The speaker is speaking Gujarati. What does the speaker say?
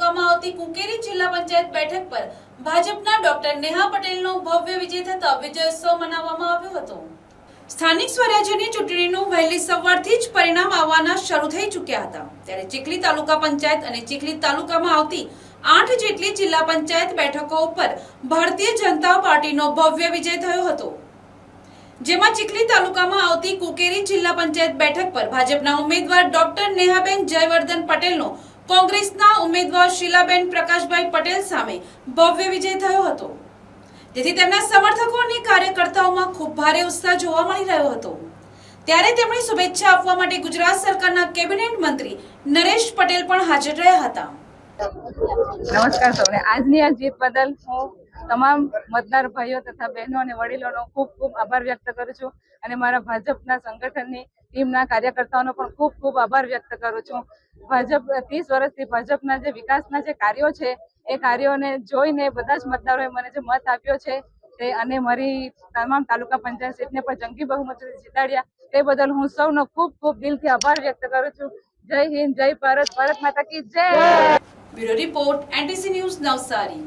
તાલુકામાં આવતી કુંકેરી જિલ્લા પંચાયત બેઠક પર ભાજપના ડોક્ટર નેહા પટેલનો ભવ્ય વિજય થતા વિજયોત્સવ મનાવવામાં આવ્યો હતો। સ્થાનિક સ્વરાજ્યની ચૂંટણીનું વહેલી સવારથી જ પરિણામ આવવાના શરૂ થઈ ચૂક્યા હતા, ત્યારે ચીખલી તાલુકા પંચાયત અને ચીખલી તાલુકામાં આવતી 8 જેટલી જિલ્લા પંચાયત બેઠકો ઉપર ભારતીય જનતા પાર્ટીનો ભવ્ય વિજય થયો હતો, જેમાં ચીખલી તાલુકામાં આવતી કુંકેરી જિલ્લા પંચાયત બેઠક પર ભાજપના ઉમેદવાર ડોક્ટર નેહાબેન જયવર્ધન પટેલનો કોંગ્રેસના ઉમેદવાર શીલાબેન પ્રકાશભાઈ પટેલ સામે ભવ્ય વિજય થયો હતો, જેથી તેમના સમર્થકો અને કાર્યકર્તાઓમાં ખૂબ ભારે ઉત્સાહ જોવા મળી રહ્યો હતો। ત્યારે તેમણે શુભેચ્છા આપવા માટે ગુજરાત સરકારના કેબિનેટ મંત્રી નરેશ પટેલ પણ હાજર રહ્યા હતા। નમસ્કાર સૌને। આજની આ જીત બદલ હું તમામ મતદાર ભાઈઓ તથા બહેનો અને વડીલોનો ખૂબ ખૂબ આભાર વ્યક્ત કરું છું અને મારા ભાજપના સંગઠનની ટીમના કાર્યકર્તાઓનો પણ ખૂબ ખૂબ આભાર વ્યક્ત કરું છું। ભાજપ 30 વર્ષથી ભાજપના જે વિકાસના જે કાર્યો છે એ કાર્યોને જોઈને બધા જ મતદારોએ મને જે મત આપ્યો છે તે અને મારી તમામ તાલુકા પંચાયત સીટને પણ જંગી બહુમતીથી જીતાડ્યા તે બદલ હું સૌનો ખૂબ ખૂબ દિલથી આભાર વ્યક્ત કરું છું। જય હિન્દ, જય ભારત, ભારત માતા કી જય। Bureau report, NTC news, Navsari.